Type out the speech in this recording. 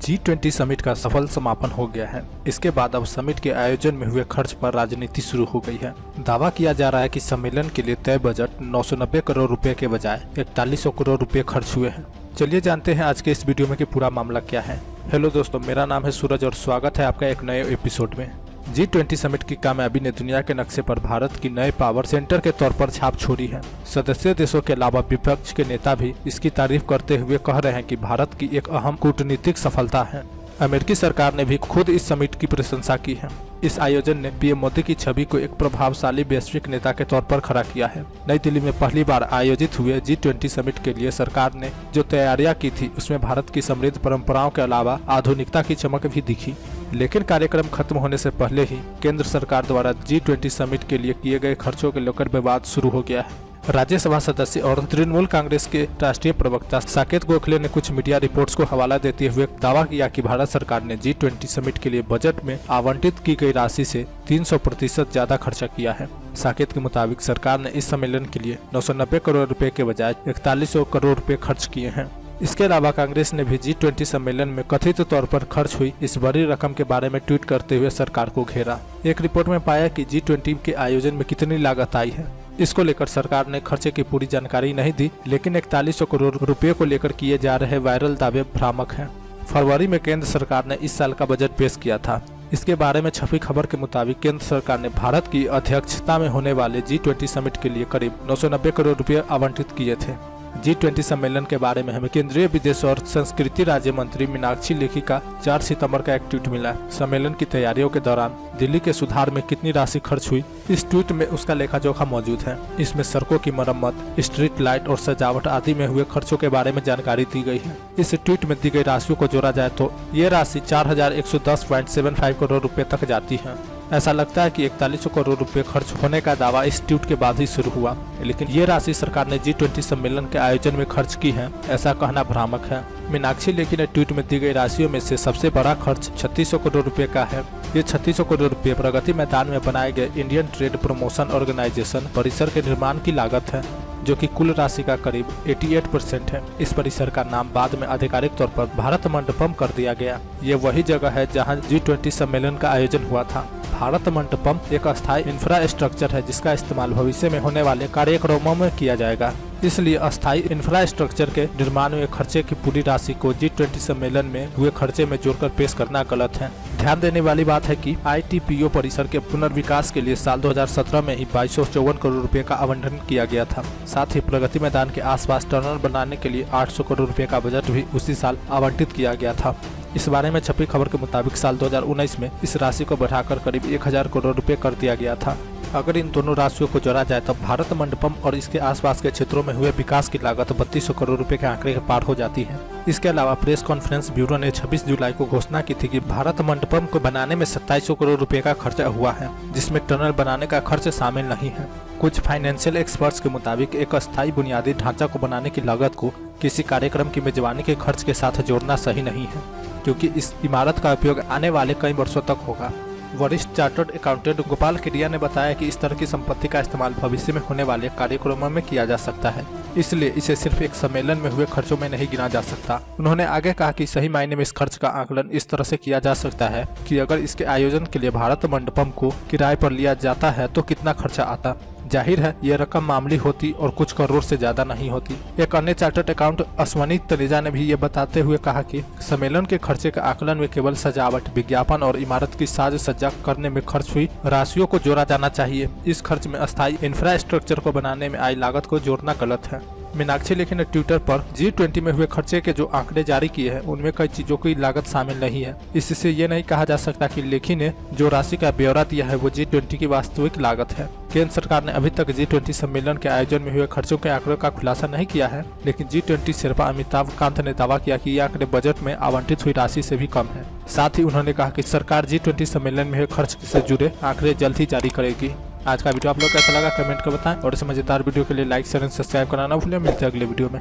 G20 summit का सफल समापन हो गया है। इसके बाद अब समिट के आयोजन में हुए खर्च पर राजनीति शुरू हो गई है। दावा किया जा रहा है कि सम्मेलन के लिए तय बजट 990 करोड़ रुपए के बजाय 4100 करोड़ रुपए खर्च हुए हैं। चलिए जानते हैं आज के इस वीडियो में कि पूरा मामला क्या है। हेलो दोस्तों, मेरा नाम है सूरज और स्वागत है आपका एक नए एपिसोड में। G20 समिट की कामयाबी ने दुनिया के नक्शे पर भारत की नए पावर सेंटर के तौर पर छाप छोड़ी है। सदस्य देशों के अलावा विपक्ष के नेता भी इसकी तारीफ करते हुए कह रहे हैं कि भारत की एक अहम कूटनीतिक सफलता है। अमेरिकी सरकार ने भी खुद इस समिट की प्रशंसा की है। इस आयोजन ने पीएम मोदी की छवि को एक प्रभावशाली वैश्विक नेता के तौर पर खड़ा किया है। नई दिल्ली में पहली बार आयोजित हुए G20 समिट के लिए सरकार ने जो तैयारियां की थी उसमें भारत की समृद्ध परंपराओं के अलावा आधुनिकता की चमक भी दिखी। लेकिन कार्यक्रम खत्म होने से पहले ही केंद्र सरकार द्वारा G20 समिट के लिए किए गए खर्चों के लेकर विवाद शुरू हो गया है। राज्यसभा सदस्य और तृणमूल कांग्रेस के राष्ट्रीय प्रवक्ता साकेत गोखले ने कुछ मीडिया रिपोर्ट्स को हवाला देते हुए दावा किया कि भारत सरकार ने G20 समिट के लिए बजट में आवंटित की गई राशि से 300% ज्यादा खर्चा किया है। साकेत के मुताबिक सरकार ने इस सम्मेलन के लिए 990 करोड़ रुपए के बजाय 4100 करोड़ रुपए खर्च किए हैं। इसके अलावा कांग्रेस ने भी G20 सम्मेलन में कथित तौर पर खर्च हुई इस बड़ी रकम के बारे में ट्वीट करते हुए सरकार को घेरा। एक रिपोर्ट में पाया कि G20 के आयोजन में कितनी लागत आई है। इसको लेकर सरकार ने खर्चे की पूरी जानकारी नहीं दी, लेकिन 4100 करोड़ रुपए को लेकर किए जा रहे वायरल दावे भ्रामक हैं। फरवरी में केंद्र सरकार ने इस साल का बजट पेश किया था। इसके बारे में छपी खबर के मुताबिक केंद्र सरकार ने भारत की अध्यक्षता में होने वाले G20 समिट के लिए करीब 990 करोड़ रुपए आवंटित किए थे। G20 सम्मेलन के बारे में हमें केंद्रीय विदेश और संस्कृति राज्य मंत्री मीनाक्षी लेखी का 4 सितंबर का एक ट्वीट मिला। सम्मेलन की तैयारियों के दौरान दिल्ली के सुधार में कितनी राशि खर्च हुई, इस ट्वीट में उसका लेखा जोखा मौजूद है। इसमें सड़कों की मरम्मत, स्ट्रीट लाइट और सजावट आदि में हुए खर्चों के बारे में जानकारी दी गई है। इस ट्वीट में दी गई राशियों को जोड़ा जाए तो ये राशि 4110.75 करोड़ रुपए तक जाती है। ऐसा लगता है कि 4100 करोड़ रुपए खर्च होने का दावा इस ट्वीट के बाद ही शुरू हुआ, लेकिन ये राशि सरकार ने G20 सम्मेलन के आयोजन में खर्च की है, ऐसा कहना भ्रामक है। मीनाक्षी लेखी ने ट्वीट में दी गई राशियों में से सबसे बड़ा खर्च 3600 करोड़ रुपए का है। ये 3600 करोड़ रुपए प्रगति मैदान में बनाए गए इंडियन ट्रेड प्रमोशन ऑर्गेनाइजेशन परिसर के निर्माण की लागत है, जो कि कुल राशि का करीब 88% है। इस परिसर का नाम बाद में आधिकारिक तौर पर भारत मंडपम कर दिया गया। ये वही जगह है जहां G20 सम्मेलन का आयोजन हुआ था। भारत मंडपम एक अस्थायी इंफ्रास्ट्रक्चर है जिसका इस्तेमाल भविष्य में होने वाले कार्यक्रमों में किया जाएगा। इसलिए अस्थायी इंफ्रास्ट्रक्चर के निर्माण में खर्चे की पूरी राशि को G20 सम्मेलन में हुए खर्चे में जोड़कर पेश करना गलत है। ध्यान देने वाली बात है कि ITPO परिसर के पुनर्विकास के लिए साल 2017 में ही 2254 करोड़ रुपए का आवंटन किया गया था। साथ ही प्रगति मैदान के आसपास टनल बनाने के लिए 800 करोड़ रुपए का बजट भी उसी साल आवंटित किया गया था। इस बारे में छपी खबर के मुताबिक साल 2019 में इस राशि को बढ़ाकर करीब 1000 करोड़ रुपए कर दिया गया था। अगर इन दोनों राशियों को जोड़ा जाए तब भारत मंडपम और इसके आसपास के क्षेत्रों में हुए विकास की लागत 3200 करोड़ रुपए के आंकड़े के पार हो जाती है। इसके अलावा प्रेस कॉन्फ्रेंस ब्यूरो ने 26 जुलाई को घोषणा की थी कि भारत मंडपम को बनाने में 2700 करोड़ रुपए का खर्चा हुआ है, जिसमें टनल बनाने का खर्च शामिल नहीं है। कुछ फाइनेंशियल एक्सपर्ट्स के मुताबिक एक अस्थायी बुनियादी ढांचा को बनाने की लागत को किसी कार्यक्रम की मेजबानी के खर्च के साथ जोड़ना सही नहीं है, क्योंकि इस इमारत का उपयोग आने वाले कई वर्षों तक होगा। वरिष्ठ चार्टर्ड अकाउंटेंट गोपाल केडिया ने बताया कि इस तरह की संपत्ति का इस्तेमाल भविष्य में होने वाले कार्यक्रमों में किया जा सकता है, इसलिए इसे सिर्फ एक सम्मेलन में हुए खर्चों में नहीं गिना जा सकता। उन्होंने आगे कहा कि सही मायने में इस खर्च का आकलन इस तरह से किया जा सकता है कि अगर इसके आयोजन के लिए भारत मंडपम को किराए पर लिया जाता है तो कितना खर्चा आता। जाहिर है ये रकम मामूली होती और कुछ करोड़ से ज्यादा नहीं होती। एक अन्य चार्टर्ड अकाउंट अश्वनी तनेजा ने भी ये बताते हुए कहा कि सम्मेलन के खर्चे का आकलन में केवल सजावट, विज्ञापन और इमारत की साज सज्जा करने में खर्च हुई राशियों को जोड़ा जाना चाहिए। इस खर्च में अस्थायी इंफ्रास्ट्रक्चर को बनाने में आई लागत को जोड़ना गलत है। मीनाक्षी लेखी ने ट्विटर पर G20 में हुए खर्चे के जो आंकड़े जारी किए हैं उनमें कई चीजों की लागत शामिल नहीं है। इससे ये नहीं कहा जा सकता कि लेखी ने जो राशि का ब्यौरा दिया है वो G20 की वास्तविक लागत है। केंद्र सरकार ने अभी तक G20 सम्मेलन के आयोजन में हुए खर्चों के आंकड़ों का खुलासा नहीं किया है, लेकिन G20 शेरपा अमिताभ कांत ने दावा किया कि ये आंकड़े बजट में आवंटित हुई राशि से भी कम है। साथ ही उन्होंने कहा कि सरकार G20 सम्मेलन में हुए खर्च से जुड़े आंकड़े जल्द ही जारी करेगी। आज का वीडियो आप लोग कैसा लगा कमेंट कर बताएं और इस मजेदार वीडियो के लिए लाइक शेयर एंड सब्सक्राइब करना ना भूलें। मिलते हैं अगले वीडियो में।